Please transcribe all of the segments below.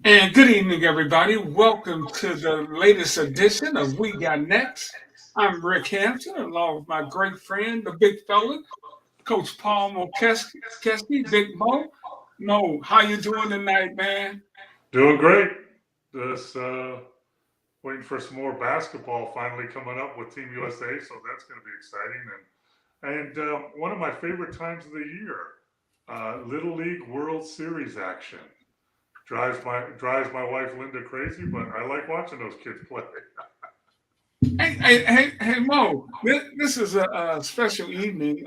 And good evening, everybody. Welcome to the latest edition of We Got Next. I'm Rick Hampton, along with my great friend, the big fella, Coach Paul Mokeski, Big Mo. Mo, how you doing tonight, man? Doing great. Just waiting for some more basketball finally coming up with Team USA, so that's going to be exciting. And one of my favorite times of the year, Little League World Series action. Drives my wife Linda crazy, but I like watching those kids play. Hey, Mo, this is a special evening.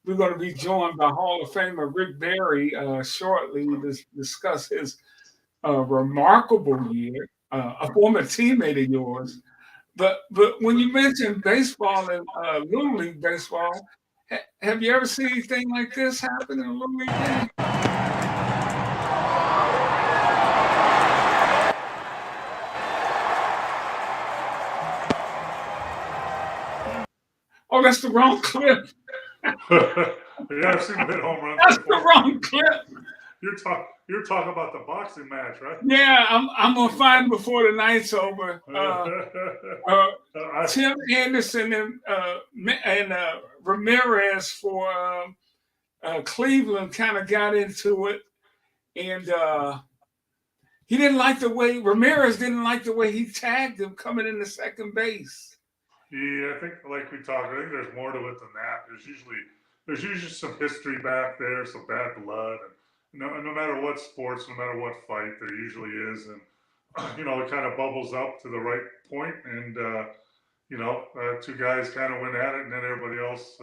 We're going to be joined by Hall of Famer Rick Barry shortly to discuss his remarkable year, a former teammate of yours. But when you mentioned baseball and Little League baseball, have you ever seen anything like this happen in a Little League game? Oh, that's the wrong clip. Yeah, I've seen him hit home runs That's the before. wrong clip. You're talking about the boxing match, right? Yeah, I'm gonna find before the night's over. Uh, I, Tim Anderson and Ramirez for Cleveland kind of got into it, and he didn't like the way Ramirez didn't like the way he tagged him coming into second base. Yeah, I think like we talked, I think there's more to it than that. There's usually some history back there, some bad blood, and no matter what sports, no matter what fight, there usually is, and it kind of bubbles up to the right point, and two guys kind of went at it, and then everybody else.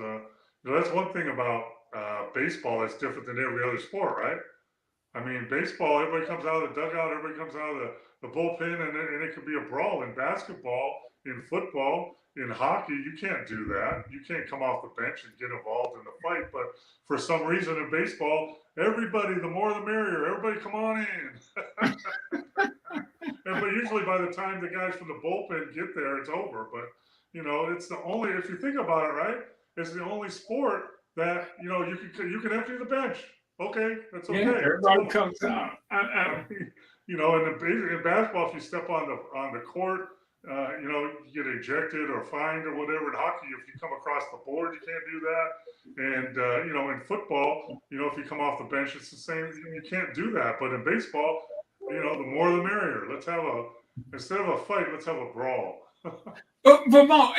That's one thing about baseball that's different than every other sport, right? I mean, baseball, everybody comes out of the dugout, everybody comes out of the bullpen, and it could be a brawl. In basketball, in football, in hockey, you can't do that. You can't come off the bench and get involved in the fight. But for some reason in baseball, everybody, the more the merrier. Everybody come on in. But usually by the time the guys from the bullpen get there, it's over. But, it's the only, if you think about it, right, it's the only sport that, you can empty the bench. Okay, that's Yeah, okay. everybody comes out. I mean, in basketball, if you step on the court, you get ejected or fined or whatever. In hockey, if you come across the board, you can't do that. And in football, if you come off the bench, it's the same. You can't do that. But in baseball, the more the merrier. Instead of a fight, let's have a brawl. but Mo,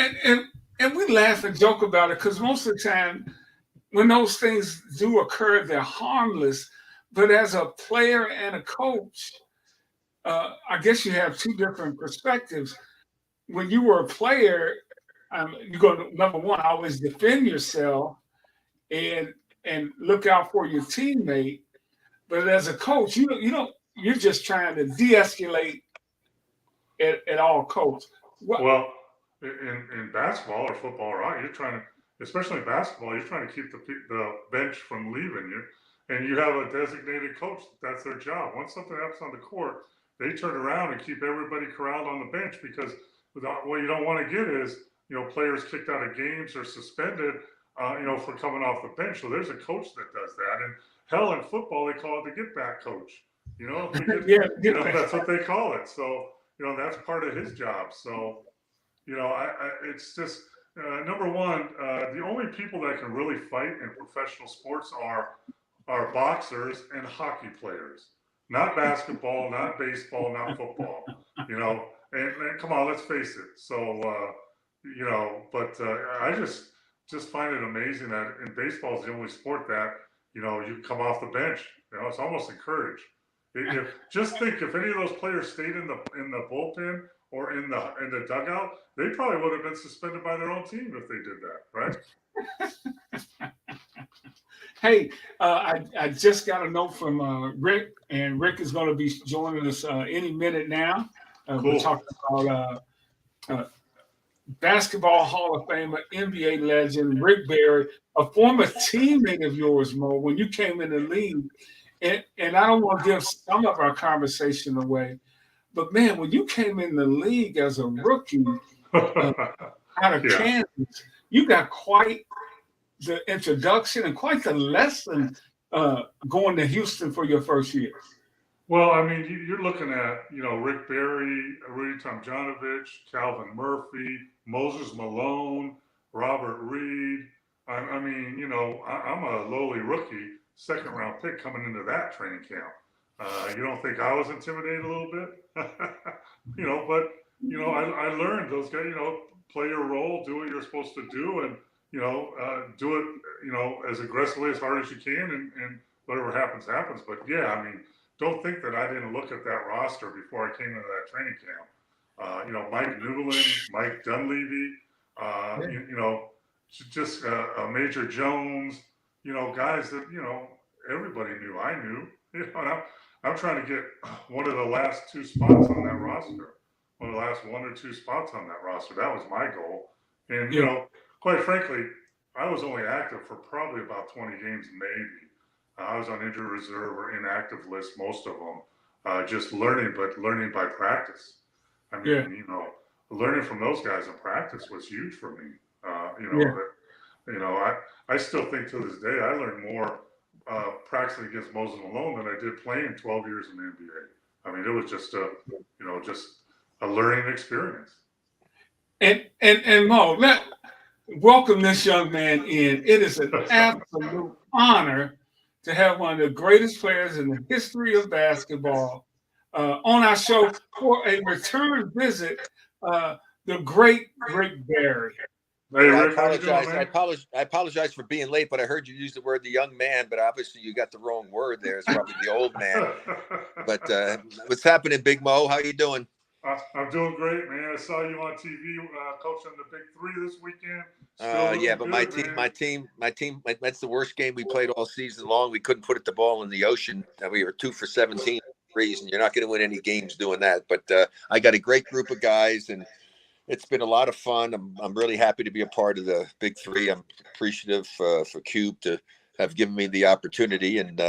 and we laugh and joke about it because most of the time when those things do occur, they're harmless. But as a player and a coach, I guess you have two different perspectives. When you were a player, you go to number one, always defend yourself and and look out for your teammate. But as a coach, you don't you're just trying to de-escalate at all costs. What? Well, in basketball or football or hockey, you're trying to, especially in basketball, you're trying to keep the bench from leaving you, and you have a designated coach. That's their job. Once something happens on the court, they turn around and keep everybody corralled on the bench because what you don't want to get is players kicked out of games or suspended, for coming off the bench. So there's a coach that does that, and hell, in football they call it the get back coach. Yeah, That's what they call it. So that's part of his job. So it's just number one. The only people that can really fight in professional sports are boxers and hockey players, not basketball, not baseball, not football. And come on, let's face it. So but I just find it amazing that in baseball is the only sport that you come off the bench. It's almost encouraged. Just think if any of those players stayed in the bullpen or in the dugout, they probably would have been suspended by their own team if they did that, right? Hey, I just got a note from Rick, and Rick is going to be joining us any minute now. We're Cool. talking about uh, Basketball Hall of Famer, NBA legend Rick Barry, a former teammate of yours, Mo, when you came in the league. And I don't want to give some of our conversation away, but man, when you came in the league as a rookie uh, out of Yeah. Kansas, you got quite the introduction and quite the lesson going to Houston for your first year. Well, I mean, you're looking at, Rick Barry, Rudy Tomjanovich, Calvin Murphy, Moses Malone, Robert Reed. I mean, I'm a lowly rookie, second round pick coming into that training camp. You don't think I was intimidated a little bit? But, I learned those guys, play your role, do what you're supposed to do, and, do it, as aggressively as hard as you can, and whatever happens, happens. But yeah, I mean, don't think that I didn't look at that roster before I came into that training camp. Mike Newland, Mike Dunleavy, Yeah. just Major Jones, guys that, everybody knew I knew. And I'm trying to get one of the last two spots on that roster, one of the last one or two spots on that roster. That was my goal. And, Yeah. quite frankly, I was only active for probably about 20 games, maybe. I was on injured reserve or inactive list, most of them. Just learning by practice. I Yeah. mean, learning from those guys in practice was huge for me. Yeah. I still think to this day I learned more practicing against Moses Malone than I did playing 12 years in the NBA. I mean, it was just just a learning experience. And Mo, welcome this young man in. It is an absolute honor to have one of the greatest players in the history of basketball on our show for a return visit, the great Rick Barry. Hey, Hey, I Rick, how you doing, apologize. man? I apologize for being late, but I heard you use the word "the young man," but obviously you got the wrong word there. It's probably the old man. But what's happening, Big Mo? How you doing? I'm doing great, man. I saw you on TV coaching the Big Three this weekend. Still Yeah, looking but good, man. my team. That's the worst game we played all season long. We couldn't put the ball in the ocean. We were 2 for 17 threes, and you're not going to win any games doing that. But I got a great group of guys, and it's been a lot of fun. I'm really happy to be a part of the Big Three. I'm appreciative for Cube to have given me the opportunity, and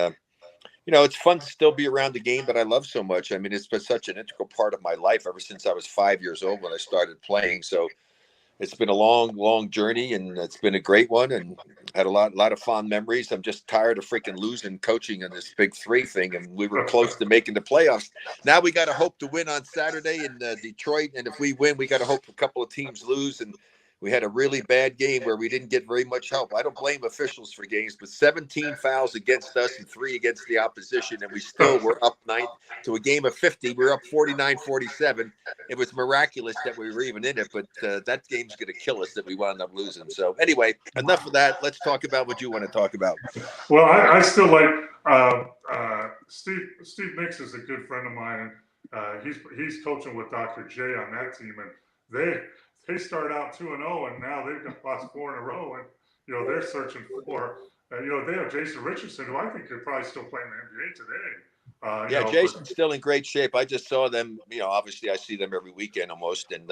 it's fun to still be around the game that I love so much. I mean, it's been such an integral part of my life ever since I was 5 years old when I started playing. So it's been a long journey, and it's been a great one, and had a lot of fond memories. I'm just tired of freaking losing coaching on this Big Three thing, and we were close to making the playoffs. Now we got to hope to win on Saturday in Detroit, and if we win, we got to hope a couple of teams lose. And we had a really bad game where we didn't get very much help. I don't blame officials for games, but 17 fouls against us and 3 against the opposition, and we still were up 9 to a game of 50. We were up 49-47. It was miraculous that we were even in it, but that game's going to kill us that we wound up losing. So anyway, enough of that. Let's talk about what you want to talk about. Well, I still like Steve Nicks is a good friend of mine. He's coaching with Dr. J on that team, and they started out 2-0, and now they've got lost 4 in a row, and they're searching for. They have Jason Richardson, who I think could probably still play in the NBA today. Yeah, Jason's still in great shape. I just saw them. Obviously I see them every weekend almost, and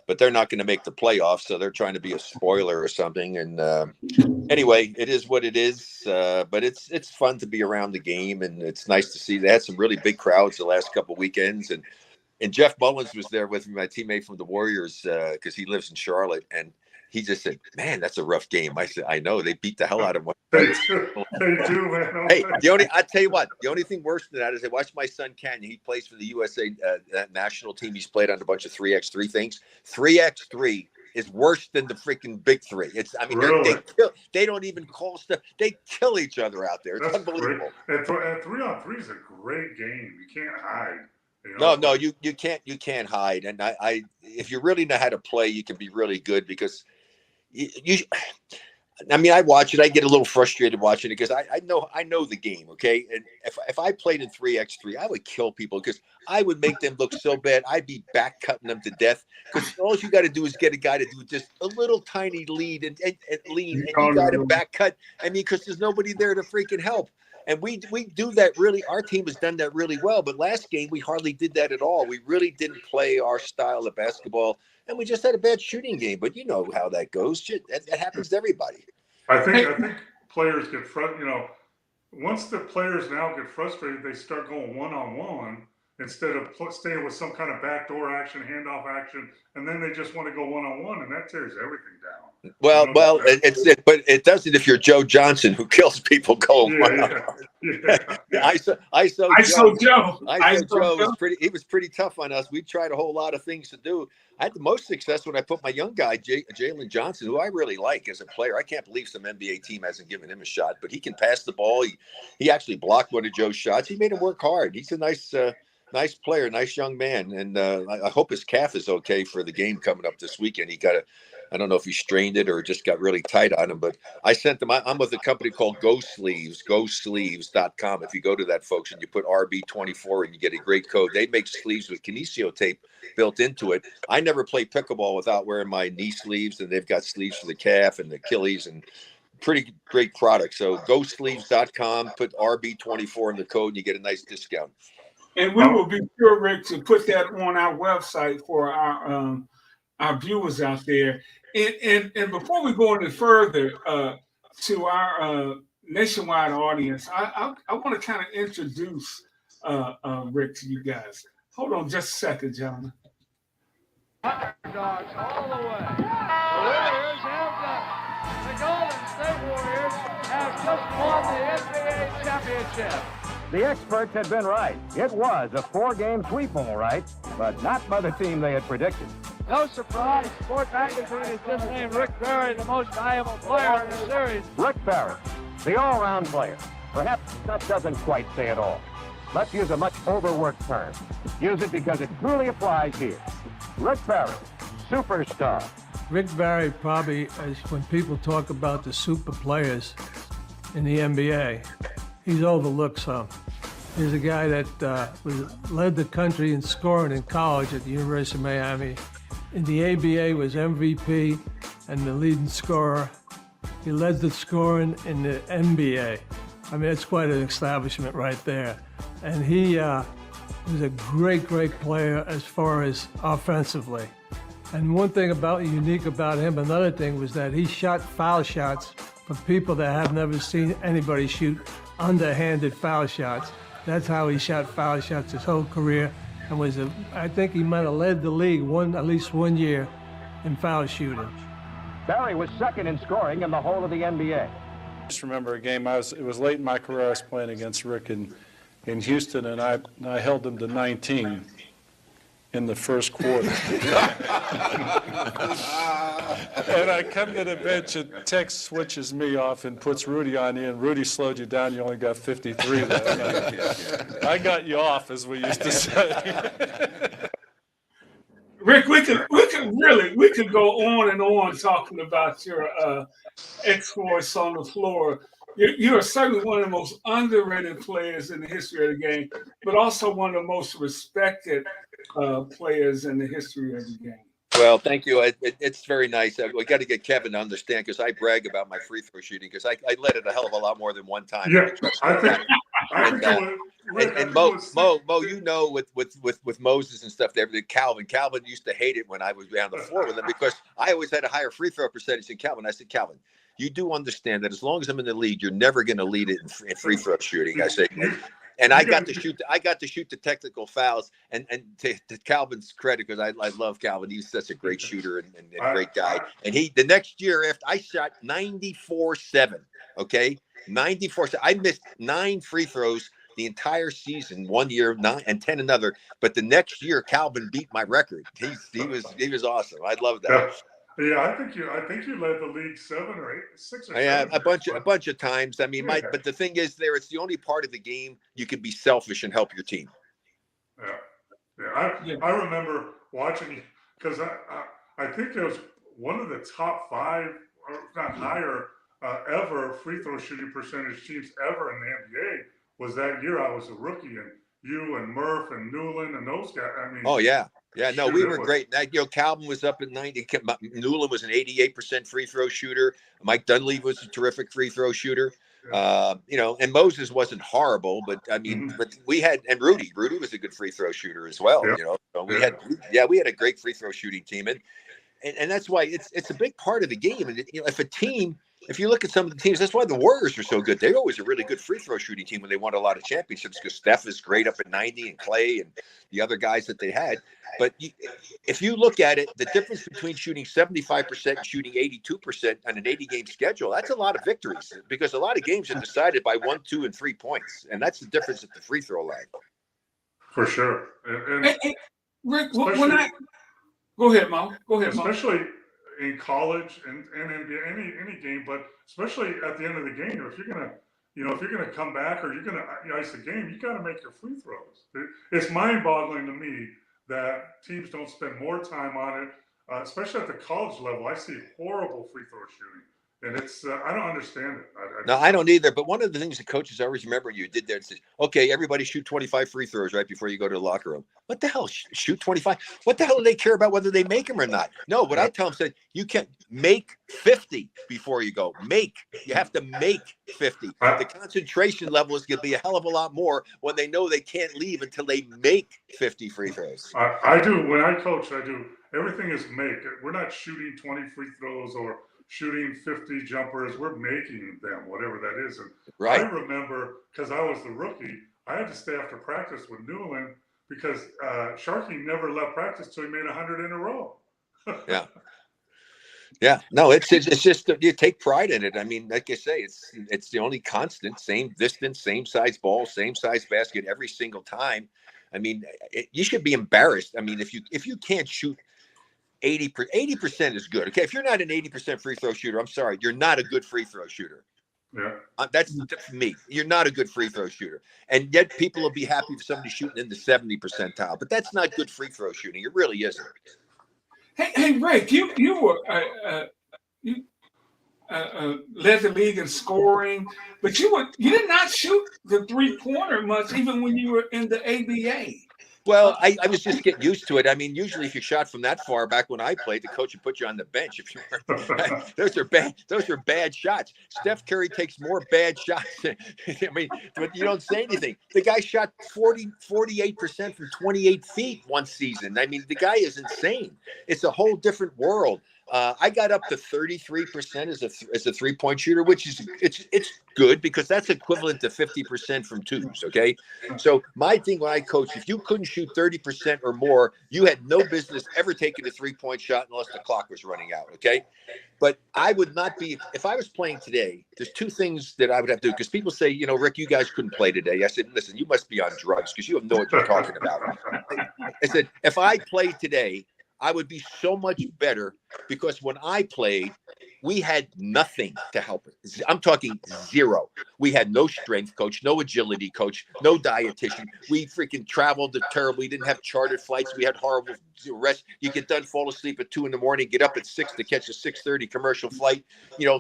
but they're not going to make the playoffs, so they're trying to be a spoiler or something. And anyway, it is what it is. But it's fun to be around the game, and it's nice to see. They had some really big crowds the last couple of weekends, and Jeff Mullins was there with me, my teammate from the Warriors, because he lives in Charlotte, and he just said, "Man, that's a rough game." I said, "I know, they beat the hell out of one." They do, man. Hey, I tell you what, the only thing worse than that is I watched my son Canyon. He plays for the USA national team. He's played on a bunch of 3x3 things. 3x3 is worse than the freaking Big Three. Really? They don't even call stuff. They kill each other out there. It's That's unbelievable. great. And 3-on-3 is a great game. You can't hide. No, you can't hide. And I if you really know how to play, you can be really good because I watch it. I get a little frustrated watching it because I know the game. Okay, and if I played in 3x3, I would kill people because I would make them look so bad. I'd be back cutting them to death because all you got to do is get a guy to do just a little tiny lead and lean, and you got him back cut. Because there's nobody there to freaking help. And we do that really. Our team has done that really well. But last game we hardly did that at all. We really didn't play our style of basketball. And we just had a bad shooting game, but you know how that goes. Shit, that happens to everybody. I think players get frustrated. Once the players now get frustrated, they start going one-on-one instead of staying with some kind of backdoor action, handoff action, and then they just want to go one-on-one, and that tears everything down. Well, You know, well, but it doesn't if you're Joe Johnson who kills people going wild. yeah. ISO Joe. ISO Joe. ISO Joe was pretty. He was pretty tough on us. We tried a whole lot of things to do. I had the most success when I put my young guy Jalen Johnson, who I really like as a player. I can't believe some NBA team hasn't given him a shot, but he can pass the ball. He actually blocked one of Joe's shots. He made him work hard. He's a nice player, nice young man, and I hope his calf is okay for the game coming up this weekend. I don't know if he strained it or just got really tight on him, but I sent them. I'm with a company called Go Sleeves, GoSleeves.com. If you go to that, folks, and you put RB24 and you get a great code, they make sleeves with kinesio tape built into it. I never play pickleball without wearing my knee sleeves, and they've got sleeves for the calf and the Achilles, and pretty great product. So GoSleeves.com, put RB24 in the code, and you get a nice discount. And we will be sure, Rick, to put that on our website for our viewers out there. And before we go any further to our nationwide audience, I want to kind of introduce Rick to you guys. Hold on just a second, gentlemen. Underdogs all the way. The Warriors have the Golden State Warriors have just won the NBA championship. The experts had been right. It was a 4-game sweep, all right, but not by the team they had predicted. No surprise, Sport Magazine has just named Rick Barry the most valuable player in the series. Rick Barry, the all-round player. Perhaps that doesn't quite say it all. Let's use a much overworked term. Use it because it truly applies here. Rick Barry, superstar. Rick Barry probably, when people talk about the super players in the NBA, he's overlooked some. He's a guy that led the country in scoring in college at the University of Miami. In the ABA was MVP and the leading scorer. He led the scoring in the NBA. I mean, it's quite an establishment right there. And he was a great player as far as offensively. And one thing unique about him, another thing was that he shot foul shots for people that have never seen anybody shoot underhanded foul shots. That's how he shot foul shots his whole career, and I think he might have led the league at least 1 year in foul shooting. Barry was second in scoring in the whole of the NBA. I just remember a game, it was late in my career, I was playing against Rick in Houston, and I held him to 19 in the first quarter. And I come to the bench, and Tex switches me off and puts Rudy on you, and Rudy slowed you down, you only got 53 that night. I got you off, as we used to say. Rick, we could go on and on talking about your exploits on the floor. You're certainly one of the most underrated players in the history of the game, but also one of the most respected players in the history of the game. Well, thank you. It's very nice. We got to get Kevin to understand, because I brag about my free throw shooting, because I let it a hell of a lot more than one time. Yeah, and Mo, you know, with Moses and stuff, Calvin used to hate it when I was on the floor with him, because I always had a higher free throw percentage than Calvin. I said, Calvin, you do understand that as long as I'm in the lead, you're never going to lead it in free throw shooting. I say. And I got to shoot the technical fouls, and to Calvin's credit, because I love Calvin. He's such a great shooter and great guy. And the next year after, I shot 94-7. Okay, 94. I missed 9 free throws the entire season. 1 year, 9 and 10 another. But the next year, Calvin beat my record. He was awesome. I love that. Yeah, I think you led the league 6 or 7. Yeah, a bunch of times. I mean, but the thing is, it's the only part of the game you can be selfish and help your team. Yeah. I remember watching you, because I think it was one of the top 5, or if not higher, ever free throw shooting percentage teams ever in the NBA. Was that year I was a rookie, and you and Murph and Newland and those guys. I mean, oh yeah. Yeah, no, we were great. Calvin was up at 90. Newland was an 88% free throw shooter. Mike Dunleavy was a terrific free throw shooter. And Moses wasn't horrible, but I mean, but we had, and Rudy was a good free throw shooter as well. Yeah. So we had a great free throw shooting team, and that's why it's a big part of the game. And if a team if you look at some of the teams, that's why the Warriors are so good. They're always a really good free throw shooting team when they won a lot of championships, because Steph is great up at 90 and Clay and the other guys that they had. But if you look at it, the difference between shooting 75% and shooting 82% on an 80-game schedule, that's a lot of victories, because a lot of games are decided by 1, 2, and 3 points. And that's the difference at the free throw line. For sure. And Hey, Rick, when go ahead, Mo. Go ahead, Mo. Especially in college and NBA, any game, but especially at the end of the game, if you're gonna come back or you're gonna ice the game, you got to make your free throws. It's mind-boggling to me that teams don't spend more time on it, especially at the college level. I see horrible free throw shooting, and it's I don't understand it. No, I don't either. But one of the things the coaches always remember you did there, says, okay, everybody shoot 25 free throws right before you go to the locker room. What the hell? Shoot 25? What the hell do they care about whether they make them or not? No, what I tell them is you can't make 50 before you go. You have to make 50. The concentration level is going to be a hell of a lot more when they know they can't leave until they make 50 free throws. I do. When I coach, I do. Everything is make. We're not shooting 20 free throws or shooting 50 jumpers. We're making them, whatever that is. And right. I remember, because I was the rookie, I had to stay after practice with Newland because Sharkey never left practice till he made 100 in a row. Yeah. Yeah, no, it's just you take pride in it. I mean, like I say, it's the only constant, same distance, same size ball, same size basket every single time. I mean, you should be embarrassed. I mean, if you can't shoot 80% is good. Okay, if you're not an 80% free throw shooter, I'm sorry, you're not a good free throw shooter. Yeah, that's me. You're not a good free throw shooter, and yet people will be happy if somebody's shooting in the 70 percentile. But that's not good free throw shooting. It really isn't. Hey, Rick, you were led the league in scoring, but you did not shoot the 3-pointer much, even when you were in the ABA. Well, I was just getting used to it. I mean, usually if you shot from that far back when I played, the coach would put you on the bench. If you weren't, those are bad shots. Steph Curry takes more bad shots. I mean, but you don't say anything. The guy shot 48% from 28 feet one season. I mean, the guy is insane. It's a whole different world. I got up to 33% as a 3-point shooter, which is it's good because that's equivalent to 50% from twos. Okay, so my thing when I coach, if you couldn't shoot 30% or more, you had no business ever taking a 3-point shot unless the clock was running out. Okay, but I would not be if I was playing today. There's two things that I would have to do because people say, Rick, you guys couldn't play today. I said, listen, you must be on drugs because you have no what you're talking about. I said, if I played today, I would be so much better because when I played, we had nothing to help it. I'm talking zero. We had no strength coach, no agility coach, no dietitian. We freaking traveled terrible. We didn't have chartered flights. We had horrible rest. You get done, fall asleep at 2 a.m, get up at 6 to catch a 6:30 commercial flight.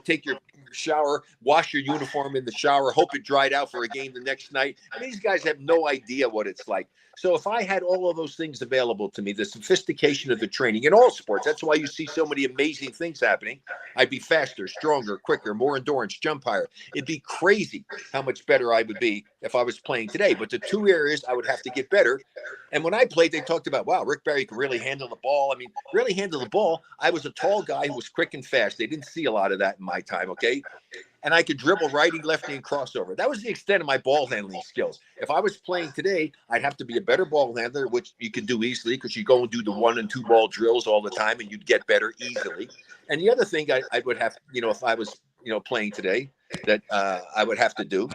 Take your shower, wash your uniform in the shower, hope it dried out for a game the next night. And these guys have no idea what it's like. So if I had all of those things available to me, the sophistication of the training in all sports, that's why you see so many amazing things happening. I'd be faster, stronger, quicker, more endurance, jump higher. It'd be crazy how much better I would be if I was playing today. But the two areas I would have to get better. And when I played, they talked about, wow, Rick Barry can really handle the ball. I mean, really handle the ball. I was a tall guy who was quick and fast. They didn't see a lot of that in my time, okay? And I could dribble righty, lefty, and crossover. That was the extent of my ball handling skills. If I was playing today, I'd have to be a better ball handler, which you can do easily because you go and do the 1 and 2 ball drills all the time, and you'd get better easily. And the other thing I would have, if I was, playing today, that I would have to do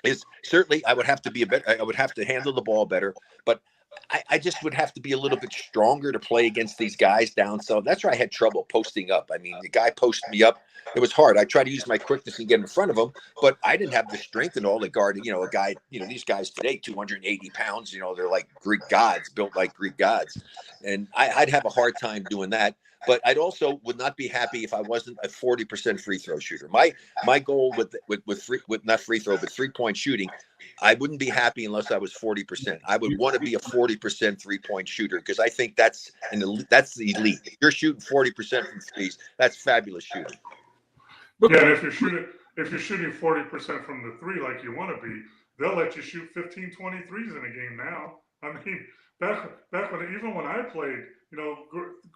is certainly I would have to be I would have to handle the ball better, but I just would have to be a little bit stronger to play against these guys down. So that's where I had trouble posting up. I mean, the guy posted me up. It was hard. I tried to use my quickness and get in front of him, but I didn't have the strength and all the guard. A guy, these guys today, 280 pounds, they're like Greek gods, built like Greek gods. And I'd have a hard time doing that. But I'd also would not be happy if I wasn't a 40% free throw shooter. My goal with not free throw, but 3-point shooting, I wouldn't be happy unless I was 40%. I would want to be a 40% 3-point shooter because I think that's the elite. If you're shooting 40% from threes, that's fabulous shooting. Yeah, and if you're shooting 40% from the three like you want to be, they'll let you shoot 15, 20 threes in a game now. I mean, back when even when I played,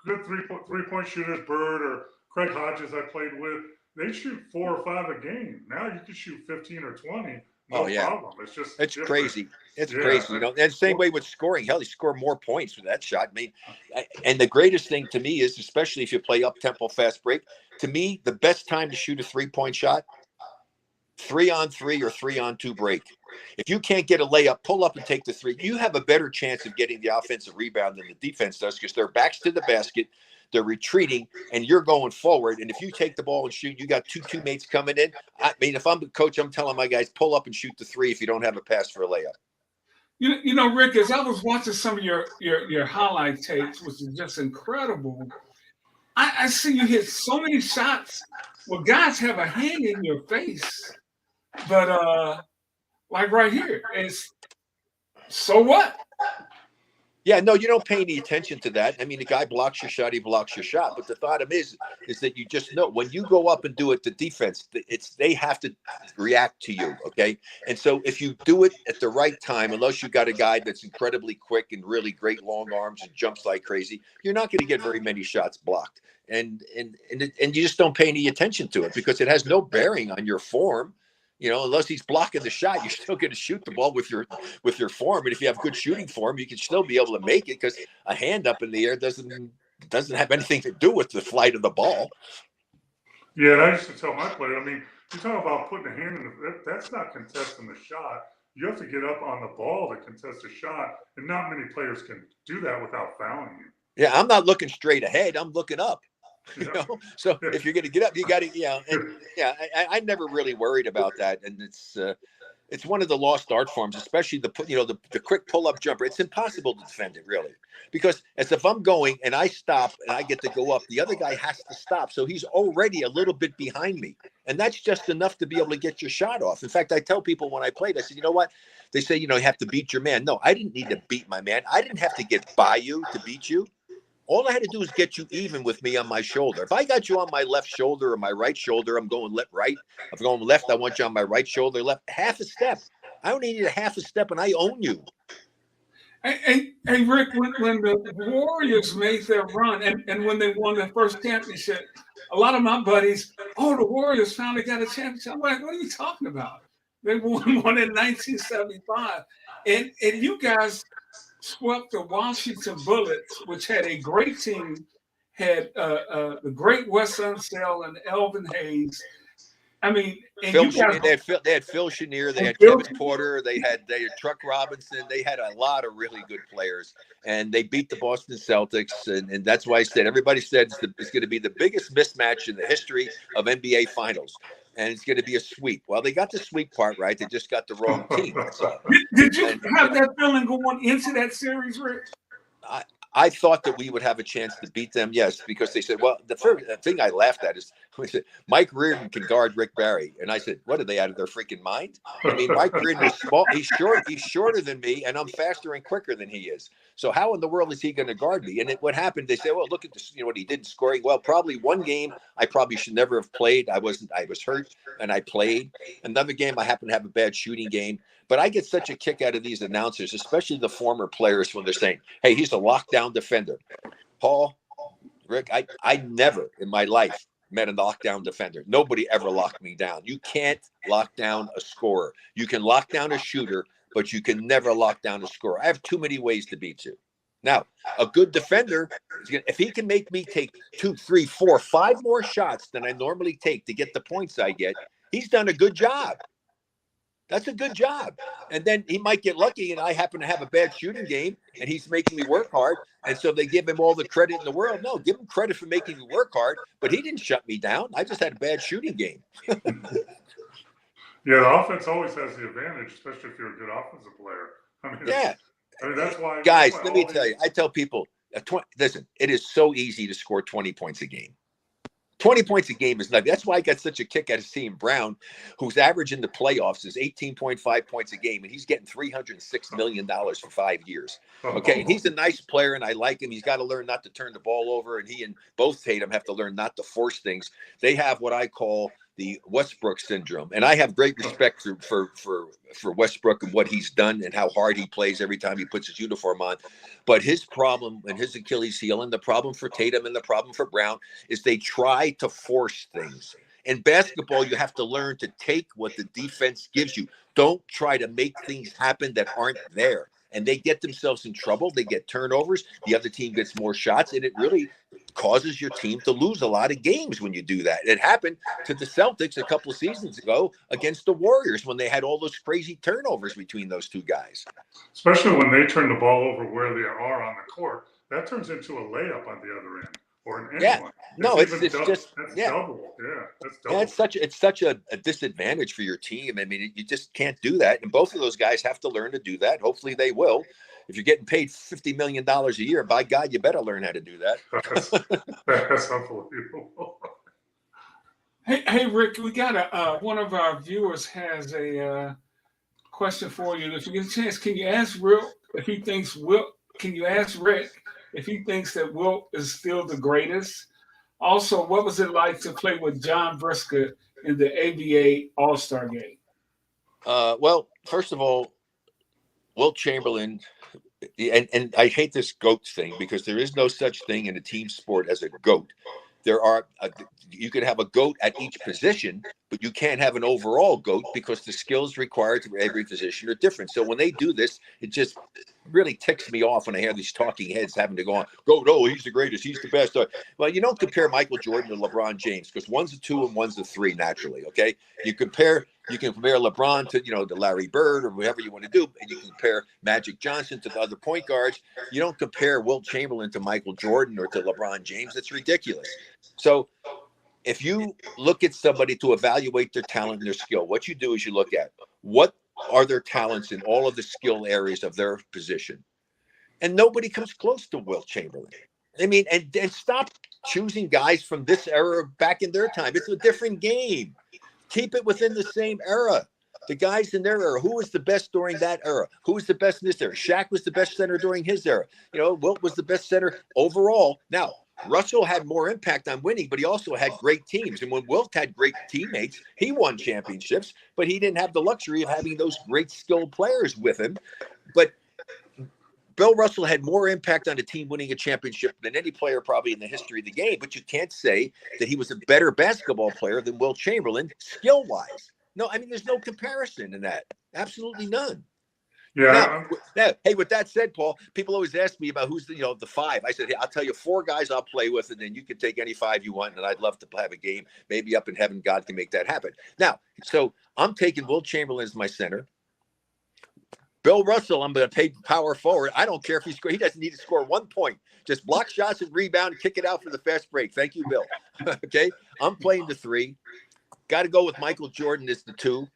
good 3-point shooters, Bird or Craig Hodges I played with, they shoot 4 or 5 a game. Now you can shoot 15 or 20. No Oh, yeah. problem. It's just It's different. crazy. It's Yeah. crazy. You know, and same way with scoring. Hell, he scored more points with that shot. I mean, and the greatest thing to me is, especially if you play up tempo fast break, to me, the best time to shoot a 3-point shot, 3-on-3 or 3-on-2 break. If you can't get a layup, pull up and take the three. You have a better chance of getting the offensive rebound than the defense does, because their backs to the basket, they're retreating, and you're going forward. And if you take the ball and shoot, you got two teammates coming in. I mean, if I'm the coach, I'm telling my guys, pull up and shoot the three if you don't have a pass for a layup. You know, Rick, as I was watching some of your highlight tapes, which is just incredible, I see you hit so many shots where guys have a hand in your face, but like right here, it's so what? Yeah, no, you don't pay any attention to that. I mean, the guy blocks your shot, he blocks your shot. But the thought of it is that you just know when you go up and do it, the defense, they have to react to you, okay? And so if you do it at the right time, unless you got a guy that's incredibly quick and really great long arms and jumps like crazy, you're not going to get very many shots blocked. And you just don't pay any attention to it because it has no bearing on your form. You know, unless he's blocking the shot, you're still going to shoot the ball with your form. And if you have good shooting form, you can still be able to make it, because a hand up in the air doesn't have anything to do with the flight of the ball. Yeah, and I used to tell my player, I mean, you talk about putting a hand in that's not contesting the shot. You have to get up on the ball to contest a shot, and not many players can do that without fouling you. Yeah, I'm not looking straight ahead. I'm looking up. You know, so if you're going to get up, you got to, I never really worried about that. And it's one of the lost art forms, especially the quick pull up jumper. It's impossible to defend it, really, because as if I'm going and I stop and I get to go up, the other guy has to stop. So he's already a little bit behind me. And that's just enough to be able to get your shot off. In fact, I tell people when I played, I said, you know what? They say, you have to beat your man. No, I didn't need to beat my man. I didn't have to get by you to beat you. All I had to do is get you even with me on my shoulder. If I got you on my left shoulder or my right shoulder, I'm going left, right. If I'm going left, I want you on my right shoulder, left. Half a step. I only need a half a step, and I own you. Hey, Rick, when the Warriors made their run and when they won their first championship, a lot of my buddies, the Warriors finally got a championship. I'm like, what are you talking about? They won one in 1975. And you guys swept the Washington Bullets, which had a great team, had the great Wes Unseld and Elvin Hayes. I mean, and they had Phil Chenier, they had Kevin Porter, they had Truck Robinson, they had a lot of really good players, and they beat the Boston Celtics, and that's why I said everybody said it's going to be the biggest mismatch in the history of NBA Finals. And it's going to be a sweep. Well, they got the sweep part right. They just got the wrong team. That's all. Did you have that feeling going into that series, Rick? I thought that we would have a chance to beat them, yes, because they said, well, the first thing I laughed at is we said, Mike Reardon can guard Rick Barry. And I said, what, are they out of their freaking mind? I mean, Mike Reardon is small. He's shorter than me, and I'm faster and quicker than he is. So how in the world is he going to guard me? And what happened, they said, well, look at this, what he did in scoring. Well, probably one game I probably should never have played. I was hurt, and I played. Another game I happened to have a bad shooting game. But I get such a kick out of these announcers, especially the former players, when they're saying, hey, he's a lockdown defender. Paul, Rick, I never in my life met a lockdown defender. Nobody ever locked me down. You can't lock down a scorer. You can lock down a shooter, but you can never lock down a scorer. I have too many ways to beat you. Now, a good defender, if he can make me take 2, 3, 4, 5 more shots than I normally take to get the points I get, he's done a good job. That's a good job. And then he might get lucky and I happen to have a bad shooting game and he's making me work hard. And so they give him all the credit in the world. No, give him credit for making me work hard, but he didn't shut me down. I just had a bad shooting game. Yeah, the offense always has the advantage, especially if you're a good offensive player. I mean, that's why. Guys, let me tell you, I tell people, listen, it is so easy to score 20 points a game. 20 points a game is nothing. That's why I got such a kick out of seeing Brown, whose average in the playoffs is 18.5 points a game, and he's getting $306 million for 5 years. Okay, and he's a nice player, and I like him. He's got to learn not to turn the ball over, and he and both Tatum have to learn not to force things. They have what I call the Westbrook syndrome, and I have great respect for Westbrook and what he's done and how hard he plays every time he puts his uniform on. But his problem and his Achilles heel, and the problem for Tatum and the problem for Brown, is they try to force things. In basketball, you have to learn to take what the defense gives you. Don't try to make things happen that aren't there. And they get themselves in trouble. They get turnovers. The other team gets more shots, and it really causes your team to lose a lot of games when you do that. It happened to the Celtics a couple of seasons ago against the Warriors when they had all those crazy turnovers between those two guys. Especially when they turn the ball over where they are on the court, that turns into a layup on the other end or an Yeah. anyone. No, it's just that's yeah. double. Yeah, that's double. Yeah, it's such a disadvantage for your team. I mean, you just can't do that. And both of those guys have to learn to do that. Hopefully they will. If you're getting paid $50 million a year, by God, you better learn how to do that. That's unbelievable. Hey, Rick, we got one of our viewers has a question for you. If you get a chance, can you ask Rick if he thinks can you ask Rick if he thinks that Wilt is still the greatest? Also, what was it like to play with John Briscoe in the ABA All-Star game? Well, first of all, Wilt Chamberlain, and I hate this GOAT thing because there is no such thing in a team sport as a GOAT. You can have a GOAT at each position, but you can't have an overall GOAT because the skills required for every position are different. So when they do this, it just really ticks me off when I hear these talking heads having to go on, GOAT, oh, he's the greatest, he's the best. Well, you don't compare Michael Jordan to LeBron James because one's a 2 and one's a 3 naturally, okay? You can compare LeBron to, to Larry Bird or whatever you want to do, and you can compare Magic Johnson to the other point guards. You don't compare Wilt Chamberlain to Michael Jordan or to LeBron James. It's ridiculous. So if you look at somebody to evaluate their talent and their skill, what you do is you look at what are their talents in all of the skill areas of their position. And nobody comes close to Wilt Chamberlain. I mean, and stop choosing guys from this era back in their time. It's a different game. Keep it within the same era. The guys in their era, who was the best during that era? Who was the best in this era? Shaq was the best center during his era. Wilt was the best center overall. Now, Russell had more impact on winning, but he also had great teams. And when Wilt had great teammates, he won championships, but he didn't have the luxury of having those great skilled players with him. But Bill Russell had more impact on a team winning a championship than any player probably in the history of the game. But you can't say that he was a better basketball player than Wilt Chamberlain skill-wise. No, I mean, there's no comparison in that. Absolutely none. Yeah. Now, hey, with that said, Paul, people always ask me about who's the 5. I said, hey, I'll tell you 4 guys I'll play with, and then you can take any 5 you want, and I'd love to have a game. Maybe up in heaven, God can make that happen. Now, so I'm taking Wilt Chamberlain as my center. Bill Russell, I'm going to take power forward. I don't care if he doesn't need to score 1 point. Just block shots and rebound and kick it out for the fast break. Thank you, Bill. Okay, I'm playing the 3. Got to go with Michael Jordan as the 2.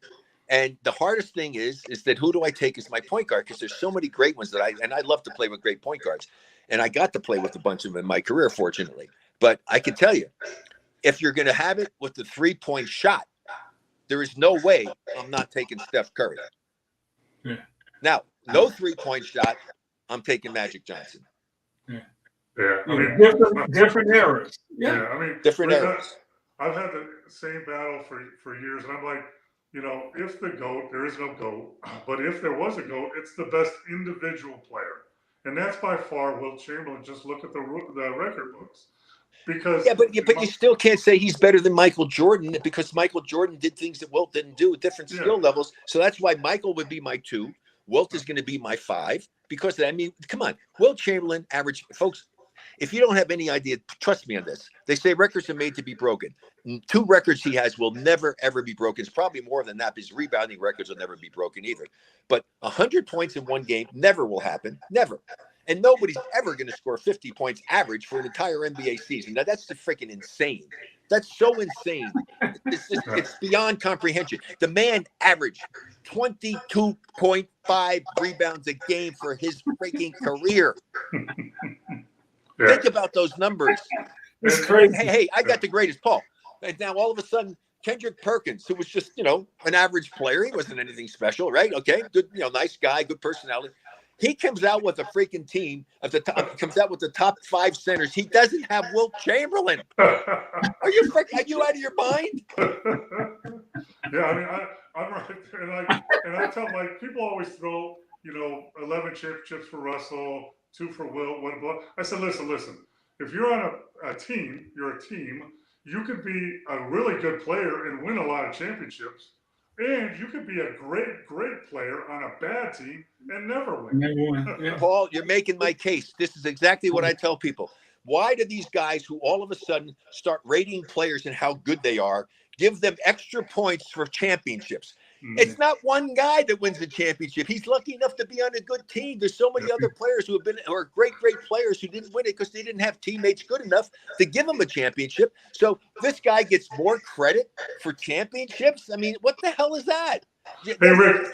And the hardest thing is that who do I take as my point guard? Because there's so many great ones I love to play with great point guards. And I got to play with a bunch of them in my career, fortunately. But I can tell you, if you're going to have it with the 3-point shot, there is no way I'm not taking Steph Curry. Yeah. Now, no 3-point shot, I'm taking Magic Johnson. Yeah. I mean, different eras. Yeah. I mean, different eras. I've had the same battle for years, and I'm like, if the GOAT, there is no GOAT, but if there was a GOAT, it's the best individual player. And that's by far Wilt Chamberlain. Just look at the record books. Because but you still can't say he's better than Michael Jordan because Michael Jordan did things that Wilt didn't do with different skill levels. So that's why Michael would be my 2. Wilt is going to be my 5 because, I mean, come on. Wilt Chamberlain average, folks, if you don't have any idea, trust me on this. They say records are made to be broken. 2 records he has will never, ever be broken. It's probably more than that because rebounding records will never be broken either. But 100 points in one game never will happen. Never. And nobody's ever going to score 50 points average for an entire NBA season. Now, that's just freaking insane. That's so insane. It's beyond comprehension. The man averaged 22.5 rebounds a game for his freaking career. Think about those numbers. It's crazy. Hey, I got the greatest, Paul. And now all of a sudden, Kendrick Perkins, who was just, an average player. He wasn't anything special, right? Okay, good, nice guy, good personality. He comes out with a freaking team at the top. Comes out with the top 5 centers. He doesn't have Wilt Chamberlain. Are you out of your mind? Yeah, I mean, I'm right there, and I tell people always throw 11 championships for Russell, 2 for Wilt, 1 block. I said, listen. If you're on a team, you're a team. you could be a really good player and win a lot of championships, and you could be a great player on a bad team and never win. Never win. Yeah. Paul, you're making my case. This is exactly what I tell people. Why do these guys who all of a sudden start rating players and how good they are, give them extra points for championships? It's not one guy that wins the championship. He's lucky enough to be on a good team. There's so many other players who are great players who didn't win it because they didn't have teammates good enough to give them a championship. So this guy gets more credit for championships. I mean, what the hell is that? Hey, Rick,